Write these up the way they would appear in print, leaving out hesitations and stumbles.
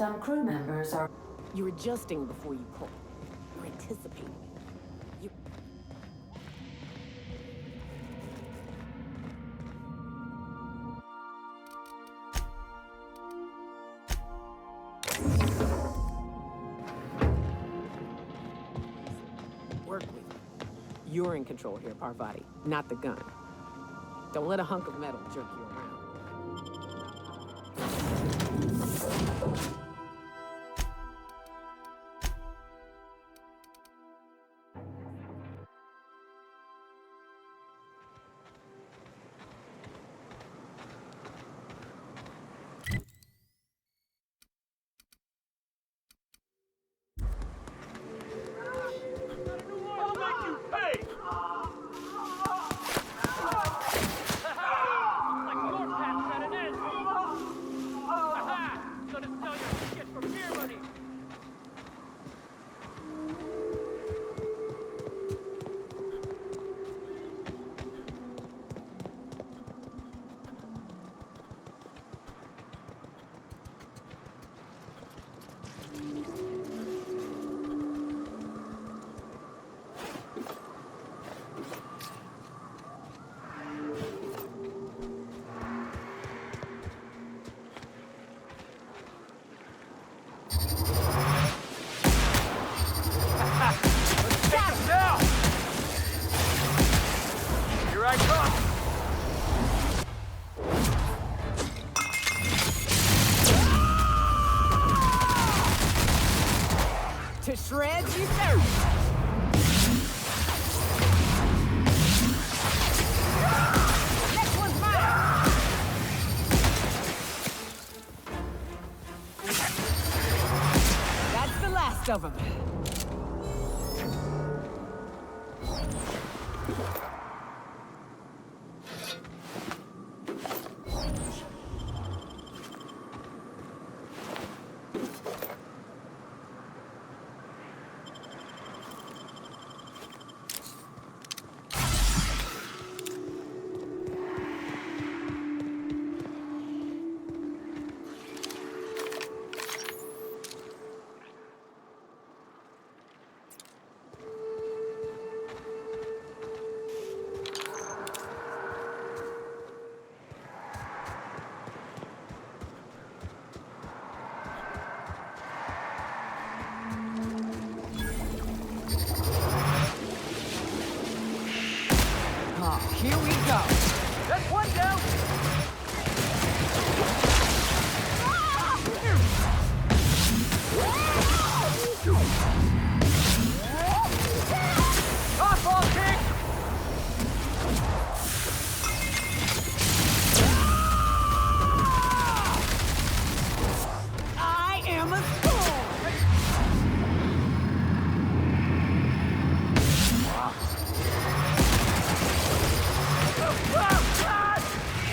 Some crew members are... You're adjusting before you pull. You're anticipating. You... Work with me. You're in control here, Parvati, not the gun. Don't let a hunk of metal jerk you around. To shreds, you serve. Next one's mine. That's the last of them. Here we go. That's one down. Softball kick. I am a storm.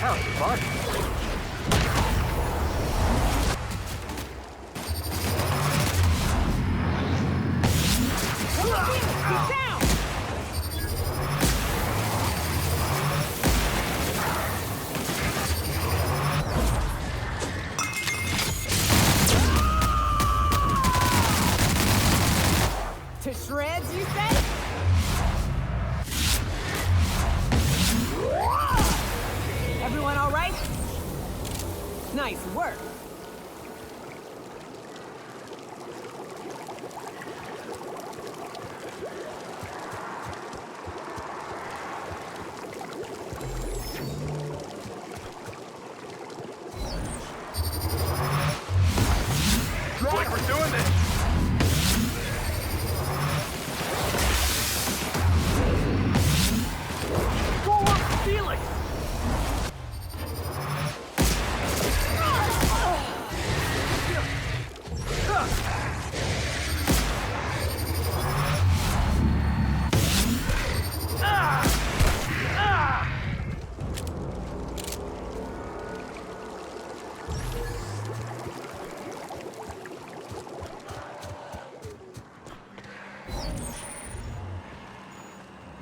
That was fun. Get down! To shreds, you say? Everyone all right? Nice work. Looks like we're doing this. Go up, Felix.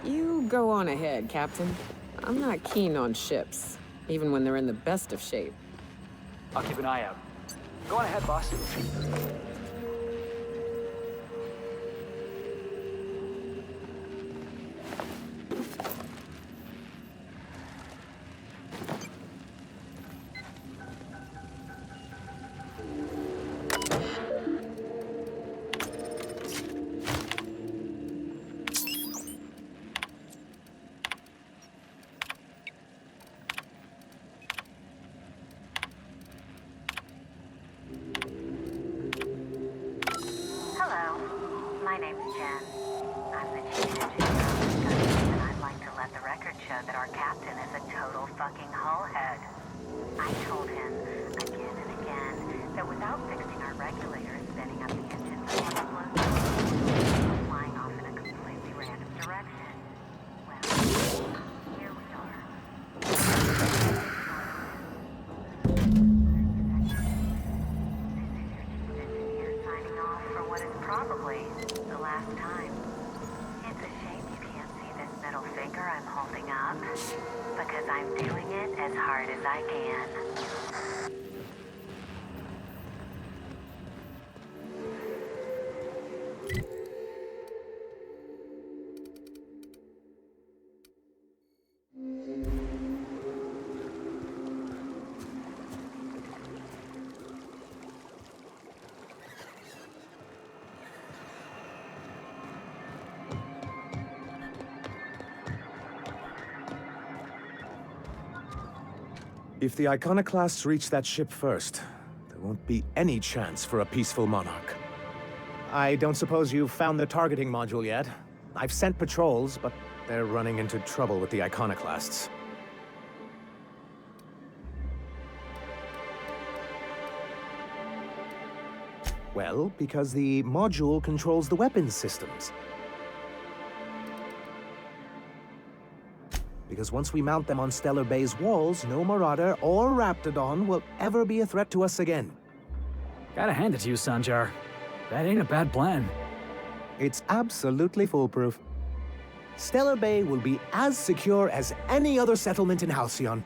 You go on ahead, Captain. I'm not keen on ships, even when they're in the best of shape. I'll keep an eye out. Go on ahead, boss. Hello, my name's Jen. I'm the chief engineer of the Scout, and I'd like to let the record show that our captain is a total fucking hullhead. I told him again and again that without fixing our regulators, spinning up the engine before the blows, we're flying off in a completely random direction. Well, here we are. Signing off for what is probably the last time. It's a shame you can't see this middle finger I'm holding up, because I'm doing it as hard as I can. If the iconoclasts reach that ship first, there won't be any chance for a peaceful monarch. I don't suppose you've found the targeting module yet? I've sent patrols, but they're running into trouble with the iconoclasts. Well, because the module controls the weapons systems. Because once we mount them on Stellar Bay's walls, no Marauder or Raptidon will ever be a threat to us again. Gotta hand it to you, Sanjar. That ain't a bad plan. It's absolutely foolproof. Stellar Bay will be as secure as any other settlement in Halcyon.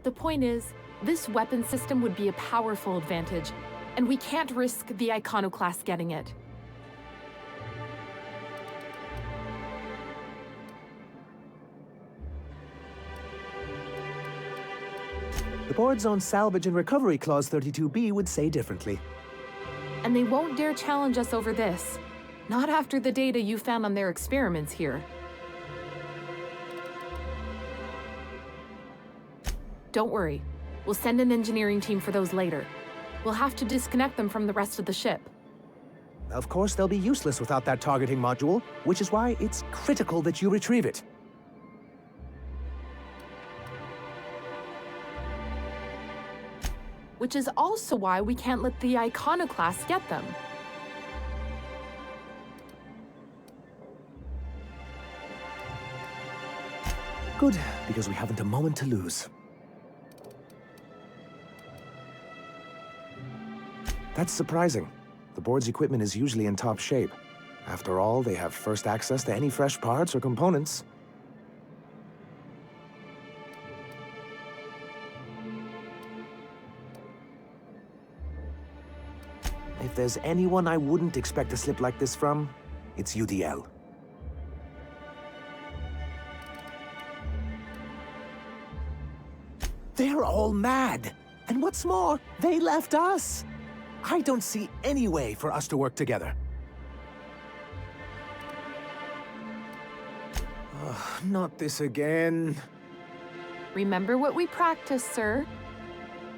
The point is, this weapon system would be a powerful advantage, and we can't risk the iconoclast getting it. The board's own Salvage and Recovery Clause 32B would say differently. And they won't dare challenge us over this. Not after the data you found on their experiments here. Don't worry. We'll send an engineering team for those later. We'll have to disconnect them from the rest of the ship. Of course, they'll be useless without that targeting module, which is why it's critical that you retrieve it. Which is also why we can't let the iconoclast get them. Good, because we haven't a moment to lose. That's surprising. The board's equipment is usually in top shape. After all, they have first access to any fresh parts or components. If there's anyone I wouldn't expect a slip like this from, it's UDL. They're all mad! And what's more, they left us! I don't see any way for us to work together. Not this again. Remember what we practiced, sir?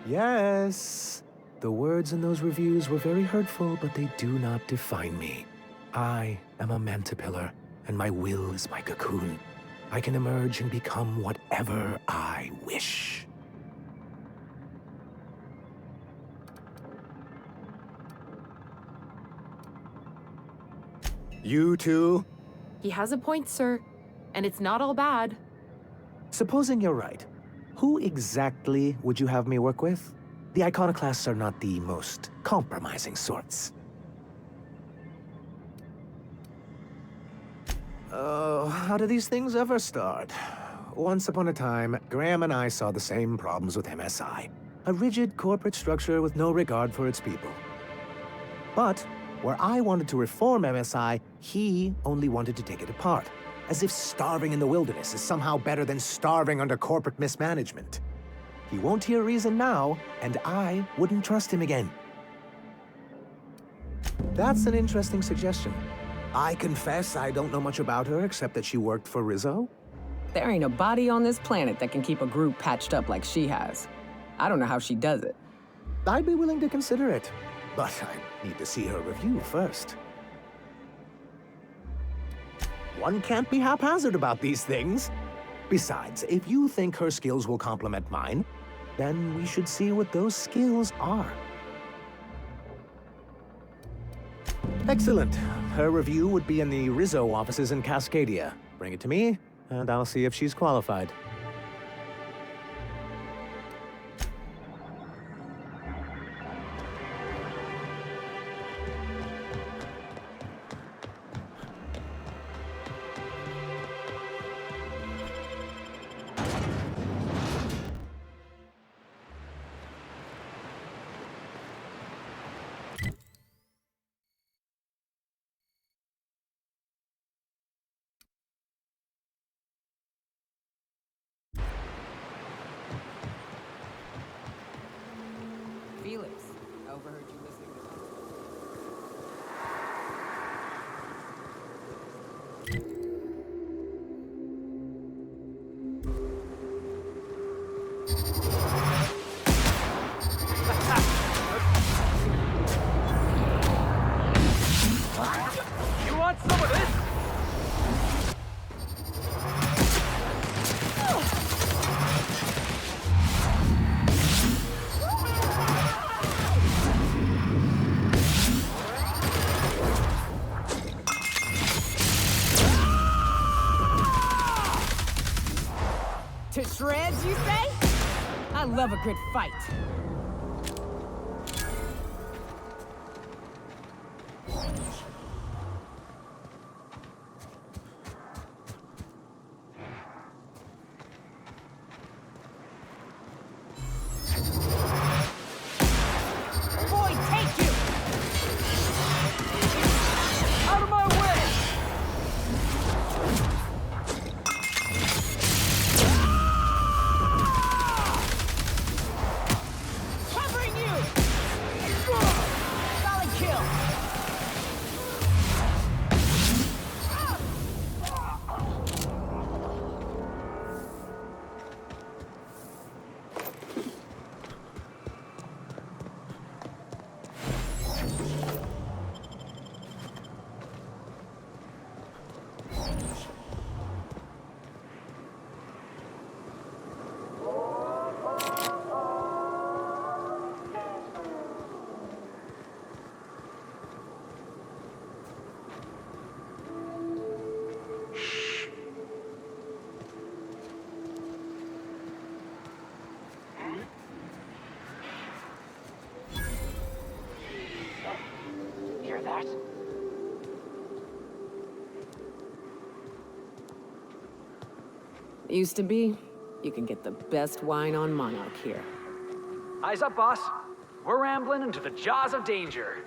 Yes. The words in those reviews were very hurtful, but they do not define me. I am a mantipillar, and my will is my cocoon. I can emerge and become whatever I wish. You too? He has a point, sir. And it's not all bad. Supposing you're right, who exactly would you have me work with? The iconoclasts are not the most compromising sorts. How do these things ever start? once upon a time, Graham and I saw the same problems with MSI. A rigid corporate structure with no regard for its people. But where I wanted to reform MSI, he only wanted to take it apart. As if starving in the wilderness is somehow better than starving under corporate mismanagement. He won't hear reason now, and I wouldn't trust him again. That's an interesting suggestion. I confess I don't know much about her except that she worked for Rizzo. There ain't a body on this planet that can keep a group patched up like she has. I don't know how she does it. I'd be willing to consider it, but I need to see her review first. One can't be haphazard about these things. Besides, if you think her skills will complement mine, then we should see what those skills are. Excellent. Her review would be in the Rizzo offices in Cascadia. Bring it to me, and I'll see if she's qualified. Felix, overheard you listening to... You want some of this? To shreds, you say? I love a good fight. Boy, take you! Out of my way! Covering you! Solid kill! Hear that? Used to be, you could get the best wine on Monarch here. Eyes up, boss. We're rambling into the jaws of danger.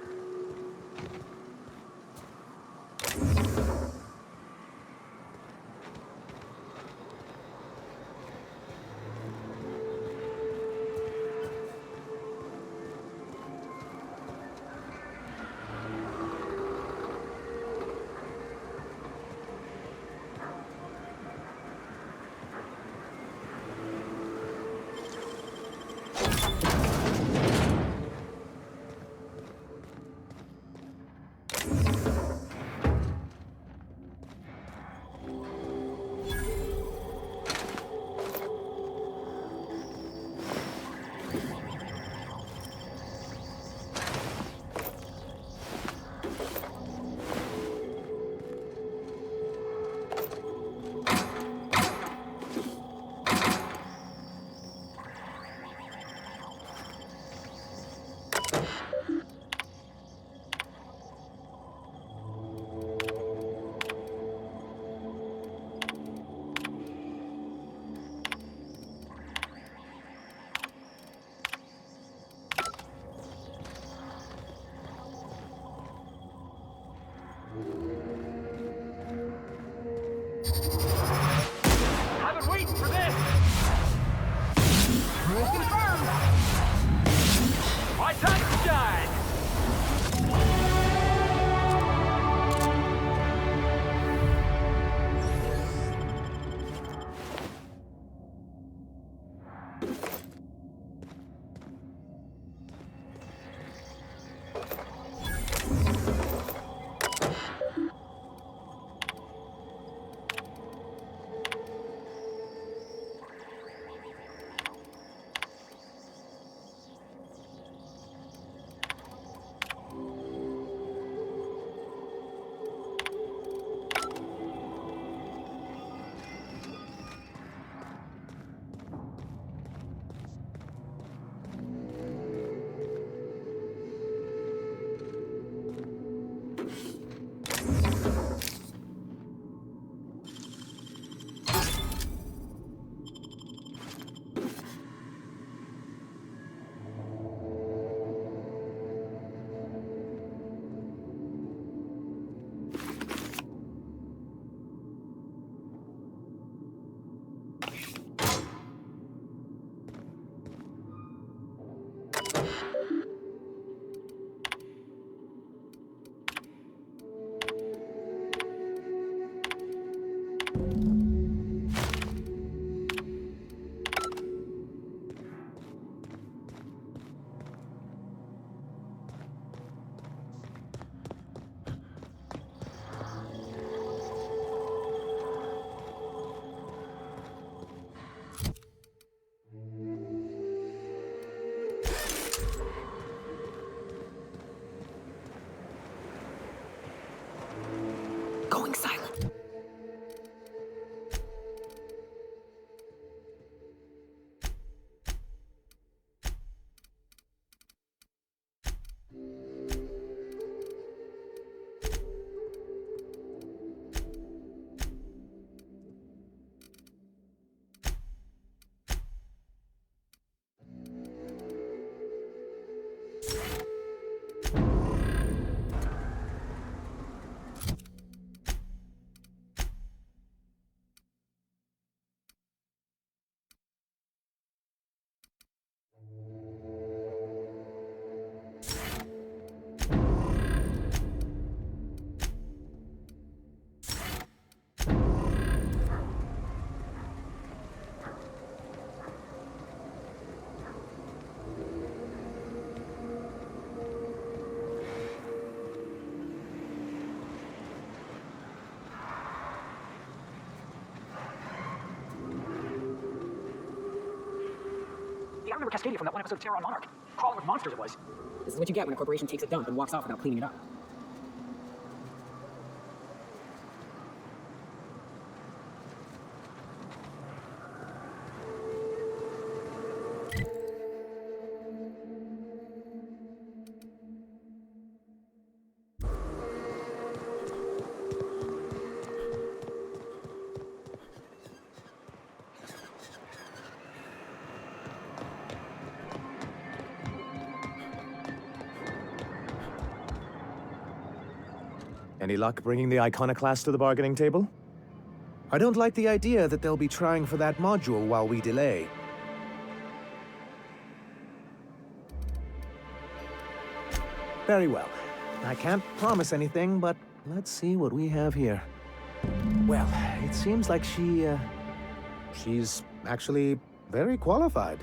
I remember Cascadia from that one episode of Terror on Monarch. Crawling with monsters it was. This is what you get when a corporation takes a dump and walks off without cleaning it up. Any luck bringing the iconoclast to the bargaining table? I don't like the idea that they'll be trying for that module while we delay. Very well. I can't promise anything, but let's see what we have here. Well, it seems like she's actually very qualified.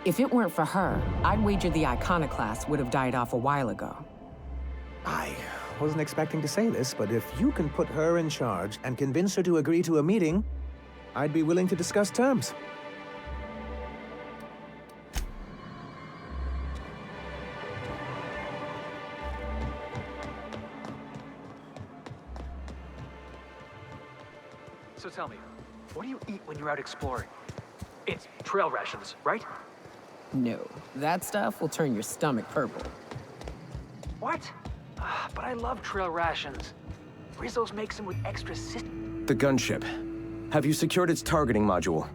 If it weren't for her, I'd wager the iconoclast would have died off a while ago. I wasn't expecting to say this, but if you can put her in charge and convince her to agree to a meeting, I'd be willing to discuss terms. So tell me, what do you eat when you're out exploring? It's trail rations, right? No, that stuff will turn your stomach purple. What? But I love trail rations. Rizzo's makes them with extra The gunship. Have you secured its targeting module?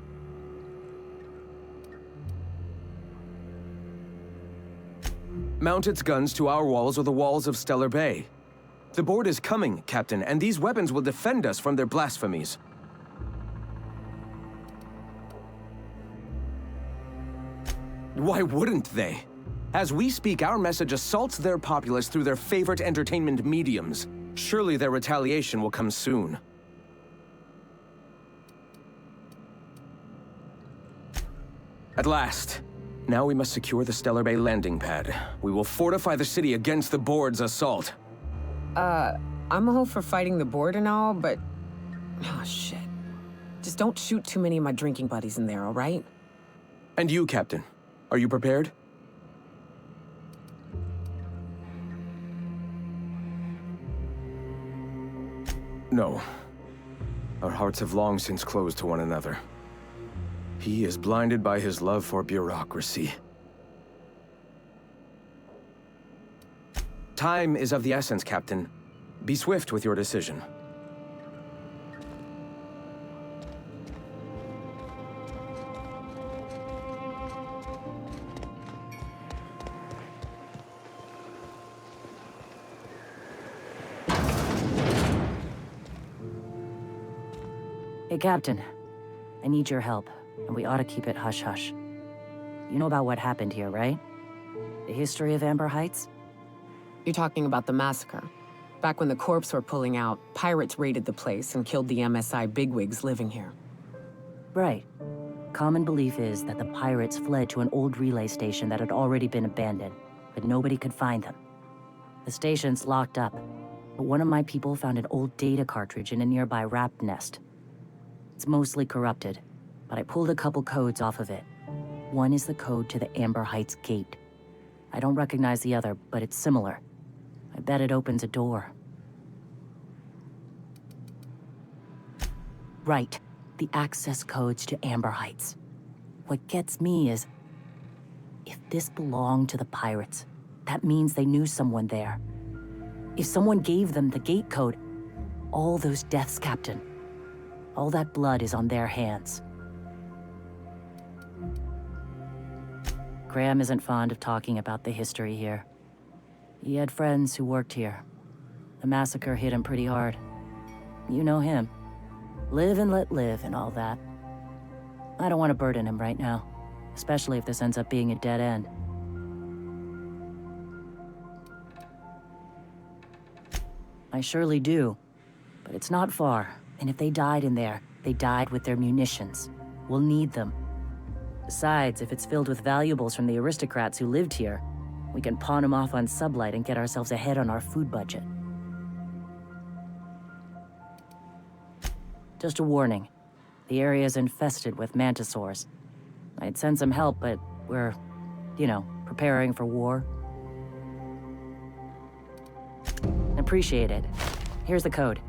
Mount its guns to our walls or the walls of Stellar Bay. The board is coming, Captain, and these weapons will defend us from their blasphemies. Why wouldn't they? As we speak, our message assaults their populace through their favorite entertainment mediums. Surely their retaliation will come soon. At last. Now we must secure the Stellar Bay landing pad. We will fortify the city against the board's assault. I'm all for fighting the board and all, but... Oh, shit. Just don't shoot too many of my drinking buddies in there, all right? And you, Captain. Are you prepared? No. Our hearts have long since closed to one another. He is blinded by his love for bureaucracy. Time is of the essence, Captain. Be swift with your decision. Hey, Captain. I need your help, and we ought to keep it hush-hush. You know about what happened here, right? The history of Amber Heights? You're talking about the massacre. Back when the corps were pulling out, pirates raided the place and killed the MSI bigwigs living here. Right. Common belief is that the pirates fled to an old relay station that had already been abandoned, but nobody could find them. The station's locked up, but one of my people found an old data cartridge in a nearby rat nest. It's mostly corrupted, but I pulled a couple codes off of it. One is the code to the Amber Heights gate. I don't recognize the other, but it's similar. I bet it opens a door. Right, the access codes to Amber Heights. What gets me is, if this belonged to the pirates, that means they knew someone there. If someone gave them the gate code, all those deaths, Captain, all that blood is on their hands. Graham isn't fond of talking about the history here. He had friends who worked here. The massacre hit him pretty hard. You know him. Live and let live and all that. I don't want to burden him right now, especially if this ends up being a dead end. I surely do, but it's not far. And if they died in there, they died with their munitions. We'll need them. Besides, if it's filled with valuables from the aristocrats who lived here, we can pawn them off on Sublight and get ourselves ahead on our food budget. Just a warning. The area is infested with mantisaurs. I'd send some help, but we're, preparing for war. Appreciate it. Here's the code.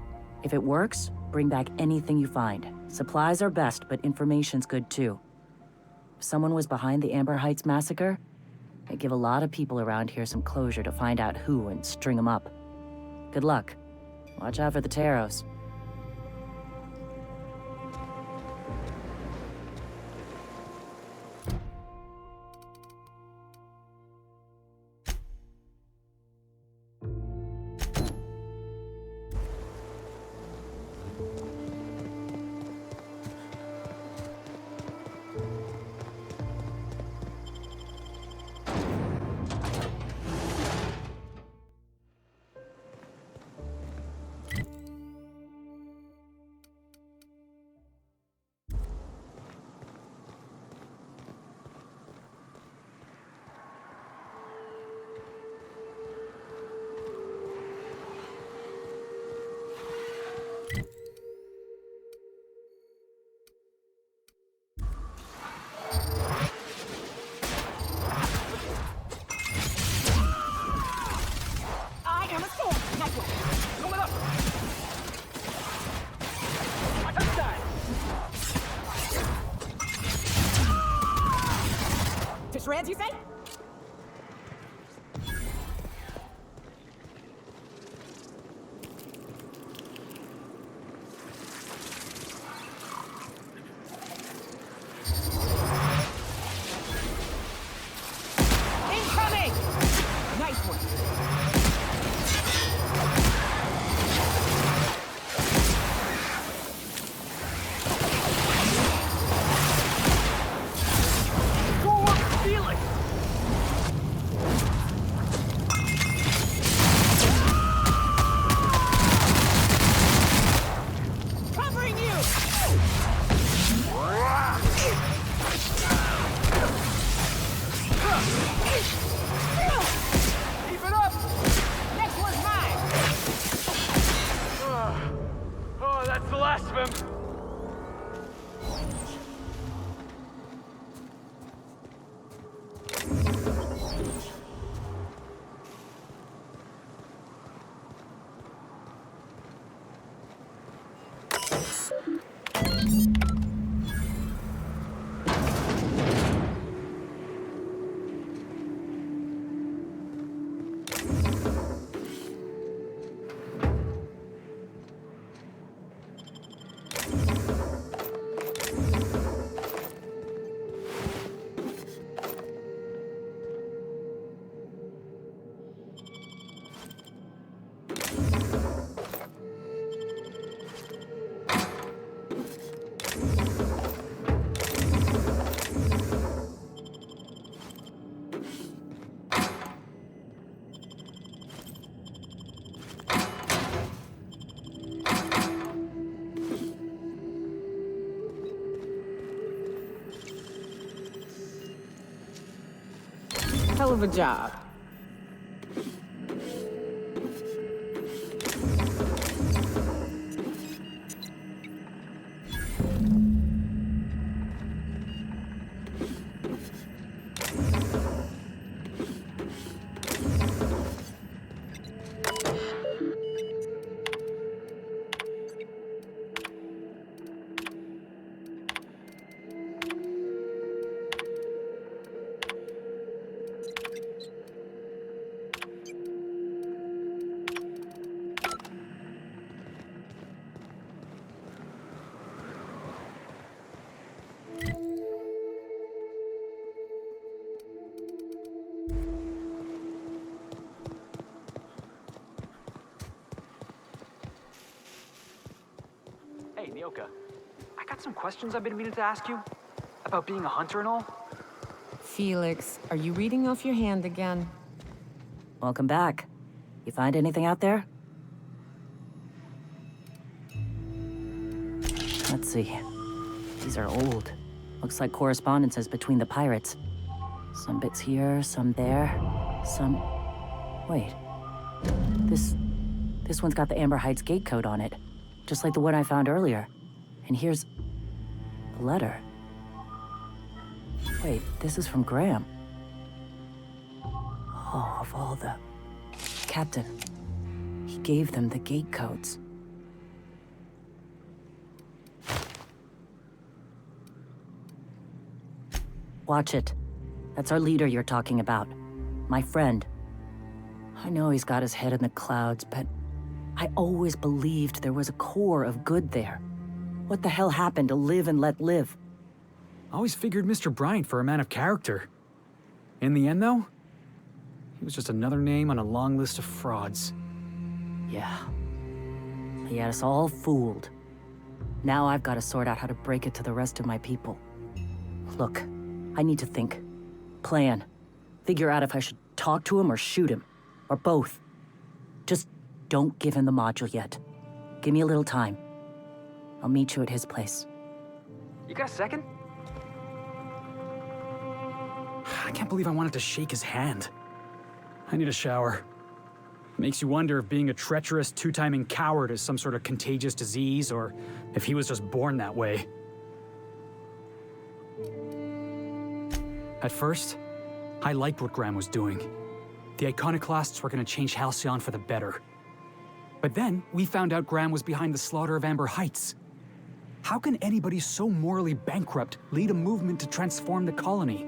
If it works, bring back anything you find. Supplies are best, but information's good too. If someone was behind the Amber Heights massacre, it'd give a lot of people around here some closure to find out who and string them up. Good luck. Watch out for the Taros. Shreds, you say? Incoming! Nice one. Hell of a job. Hey, Nyoka. I got some questions I've been meaning to ask you. About being a hunter and all. Felix, are you reading off your hand again? Welcome back. You find anything out there? Let's see. These are old. Looks like correspondences between the pirates. Some bits here, some there, some... Wait. This one's got the Amber Heights gate code on it. Just like the one I found earlier. And here's a letter. Wait, this is from Graham. Oh, of all the... Captain, he gave them the gate codes. Watch it. That's our leader you're talking about. My friend. I know he's got his head in the clouds, but I always believed there was a core of good there. What the hell happened to live and let live? Always figured Mr. Bryant for a man of character. In the end, though, he was just another name on a long list of frauds. Yeah. He had us all fooled. Now I've got to sort out how to break it to the rest of my people. Look, I need to think. Plan. Figure out if I should talk to him or shoot him. Or both. Just don't give him the module yet. Give me a little time. I'll meet you at his place. You got a second? I can't believe I wanted to shake his hand. I need a shower. Makes you wonder if being a treacherous, two-timing coward is some sort of contagious disease, or if he was just born that way. At first, I liked what Graham was doing. The iconoclasts were going to change Halcyon for the better. But then, we found out Graham was behind the slaughter of Amber Heights. How can anybody so morally bankrupt lead a movement to transform the colony?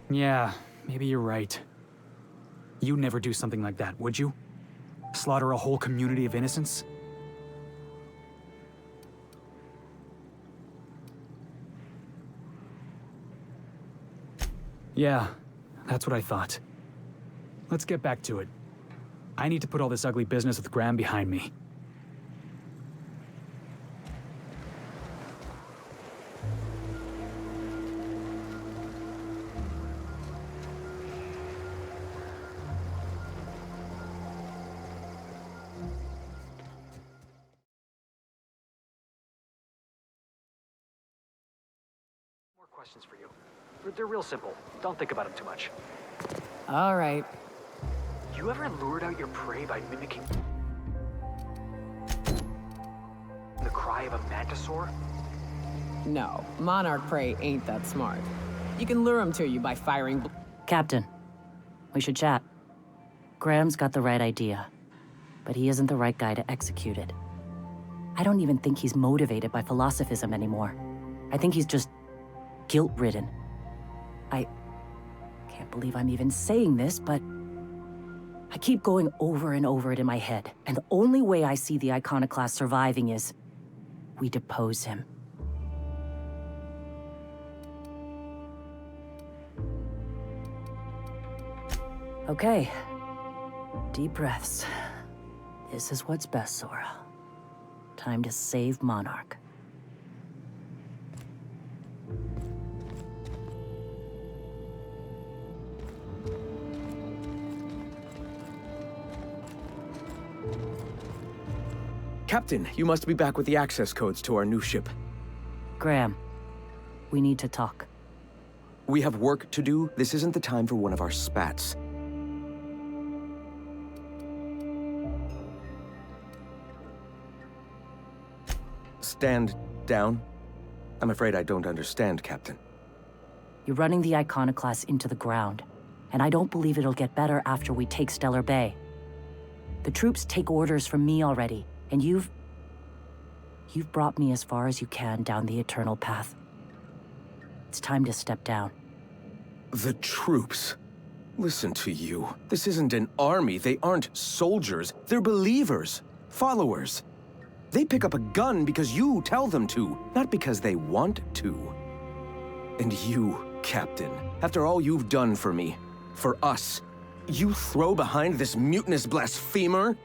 Yeah, maybe you're right. You'd never do something like that, would you? Slaughter a whole community of innocents? Yeah, that's what I thought. Let's get back to it. I need to put all this ugly business with Graham behind me. More questions for you. They're real simple. Don't think about them too much. All right. You ever lured out your prey by mimicking the cry of a mantisaur? No, monarch prey ain't that smart. You can lure him to you by firing... Captain, we should chat. Graham's got the right idea, but he isn't the right guy to execute it. I don't even think he's motivated by philosophism anymore. I think he's just guilt-ridden. I can't believe I'm even saying this, but I keep going over and over it in my head, and the only way I see the iconoclast surviving is we depose him. Okay. Deep breaths. This is what's best, Sora. Time to save Monarch. Captain, you must be back with the access codes to our new ship. Graham, we need to talk. We have work to do. This isn't the time for one of our spats. Stand down. I'm afraid I don't understand, Captain. You're running the iconoclast into the ground, and I don't believe it'll get better after we take Stellar Bay. The troops take orders from me already, and you've brought me as far as you can down the eternal path. It's time to step down. The troops? Listen to you. This isn't an army. They aren't soldiers. They're believers. Followers. They pick up a gun because you tell them to, not because they want to. And you, Captain, after all you've done for me, for us, you throw behind this mutinous blasphemer?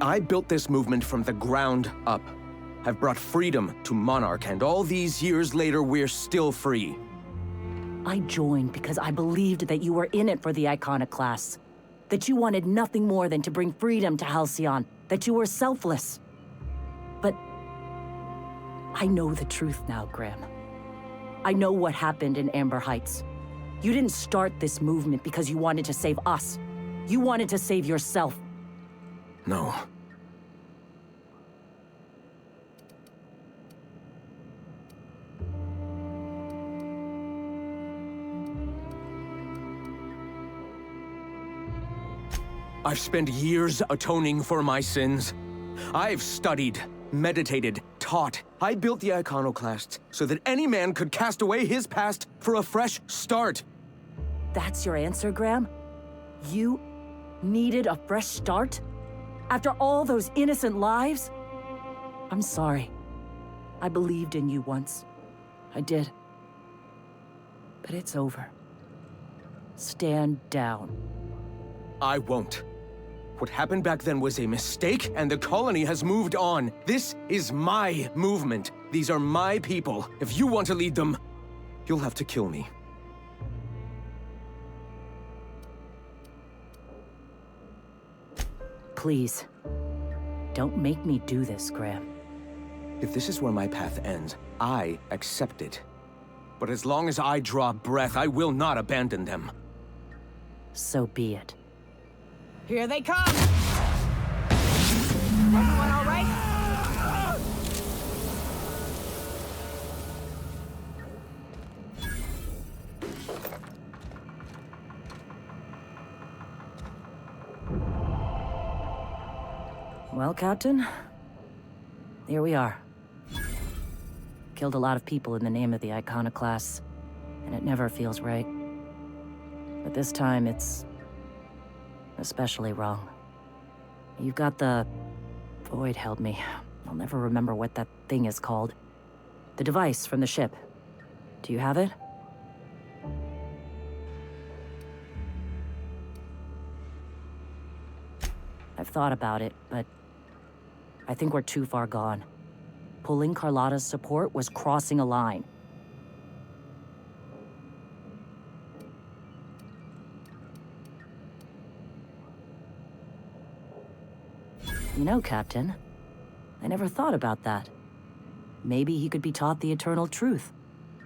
I built this movement from the ground up. I've brought freedom to Monarch, and all these years later, we're still free. I joined because I believed that you were in it for the iconoclasts. That you wanted nothing more than to bring freedom to Halcyon. That you were selfless. But I know the truth now, Graham. I know what happened in Amber Heights. You didn't start this movement because you wanted to save us. You wanted to save yourself. No. I've spent years atoning for my sins. I've studied, meditated, taught. I built the iconoclasts so that any man could cast away his past for a fresh start. That's your answer, Graham? You needed a fresh start? After all those innocent lives? I'm sorry. I believed in you once. I did. But it's over. Stand down. I won't. What happened back then was a mistake, and the colony has moved on. This is my movement. These are my people. If you want to lead them, you'll have to kill me. Please. Don't make me do this, Graham. If this is where my path ends, I accept it. But as long as I draw breath, I will not abandon them. So be it. Here they come! Everyone all right? Well, Captain, here we are. Killed a lot of people in the name of the iconoclasts, and it never feels right. But this time, it's especially wrong. You've got the... Void held me. I'll never remember what that thing is called. The device from the ship. Do you have it? I've thought about it, but I think we're too far gone. Pulling Carlotta's support was crossing a line. You know, Captain, I never thought about that. Maybe he could be taught the eternal truth.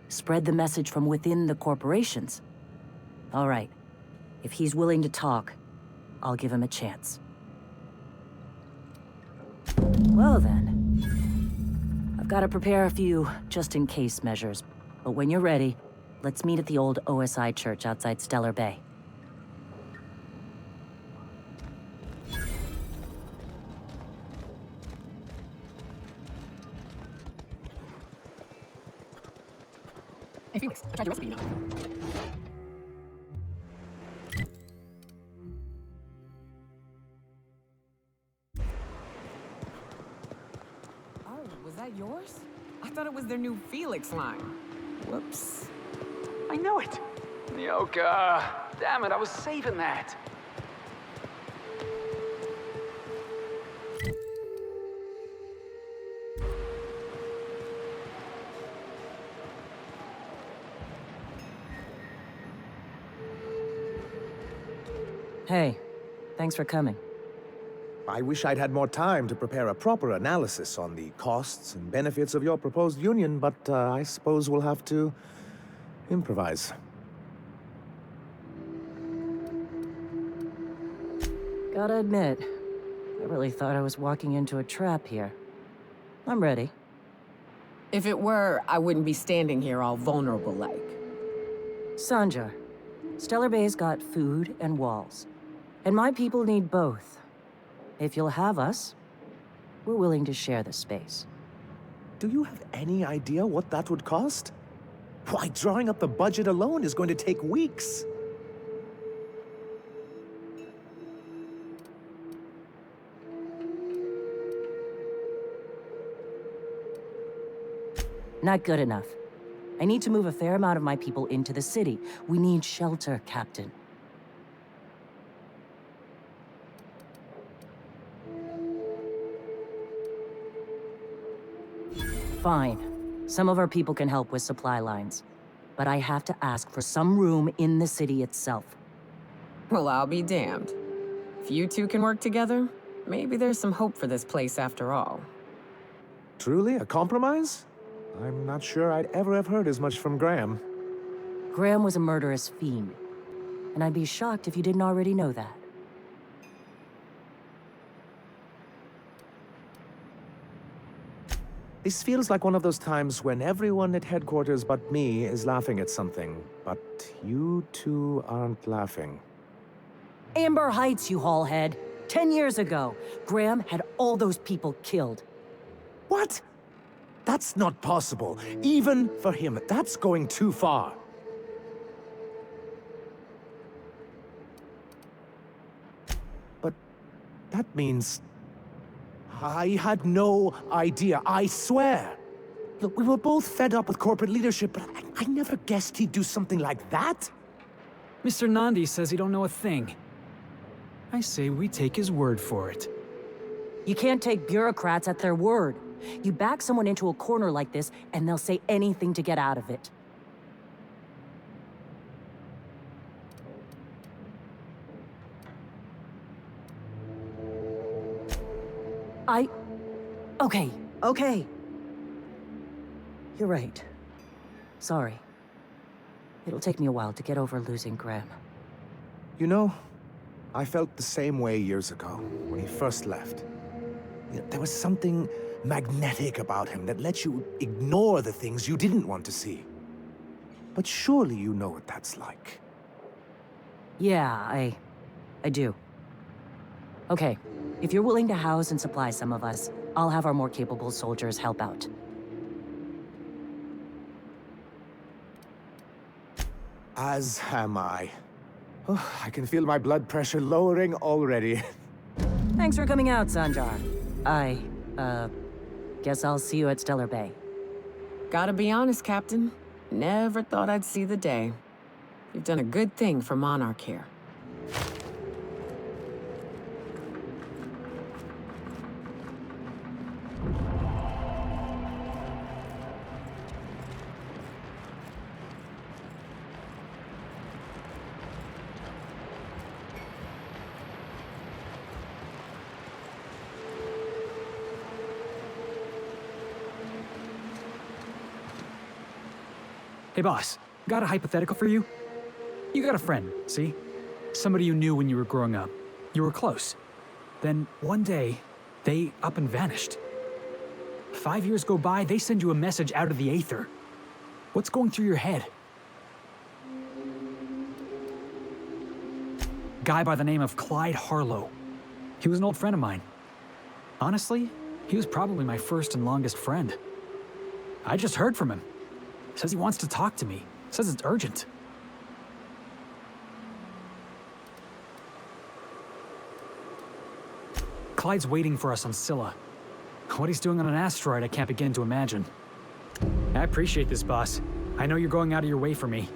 Spread the message from within the corporations. All right. If he's willing to talk, I'll give him a chance. Well then. I've got to prepare a few just-in-case measures. But when you're ready, let's meet at the old OSI church outside Stellar Bay. Hey, Felix, I tried your recipe, Oh, was that yours? I thought it was their new Felix line. Whoops. I know it. Nyoka. Damn it, I was saving that. Hey, thanks for coming. I wish I'd had more time to prepare a proper analysis on the costs and benefits of your proposed union, but I suppose we'll have to improvise. Gotta admit, I really thought I was walking into a trap here. I'm ready. If it were, I wouldn't be standing here all vulnerable-like. Sanja, Stellar Bay's got food and walls. And my people need both. If you'll have us, we're willing to share the space. Do you have any idea what that would cost? Why, drawing up the budget alone is going to take weeks. Not good enough. I need to move a fair amount of my people into the city. We need shelter, Captain. Fine. Some of our people can help with supply lines. But I have to ask for some room in the city itself. Well, I'll be damned. If you two can work together, maybe there's some hope for this place after all. Truly, a compromise? I'm not sure I'd ever have heard as much from Graham. Graham was a murderous fiend. And I'd be shocked if you didn't already know that. This feels like one of those times when everyone at headquarters but me is laughing at something, but you two aren't laughing. Amber Heights, you hallhead. 10 years ago, Graham had all those people killed. What? That's not possible. Even for him, that's going too far. But that means I had no idea, I swear. Look, we were both fed up with corporate leadership, but I never guessed he'd do something like that. Mr. Nandi says he don't know a thing. I say we take his word for it. You can't take bureaucrats at their word. You back someone into a corner like this, and they'll say anything to get out of it. Okay. You're right. Sorry. It'll take me a while to get over losing Graham. You know, I felt the same way years ago, when he first left. You know, there was something magnetic about him that let you ignore the things you didn't want to see. But surely you know what that's like. Yeah, I do. Okay, if you're willing to house and supply some of us, I'll have our more capable soldiers help out. As am I. Oh, I can feel my blood pressure lowering already. Thanks for coming out, Sanjar. Guess I'll see you at Stellar Bay. Gotta be honest, Captain. Never thought I'd see the day. You've done a good thing for Monarch here. Hey boss, got a hypothetical for you? You got a friend, see? Somebody you knew when you were growing up. You were close. Then one day, they up and vanished. 5 years go by, they send you a message out of the aether. What's going through your head? Guy by the name of Clyde Harlow. He was an old friend of mine. Honestly, he was probably my first and longest friend. I just heard from him. Says he wants to talk to me. Says it's urgent. Clyde's waiting for us on Scylla. What he's doing on an asteroid, I can't begin to imagine. I appreciate this, boss. I know you're going out of your way for me.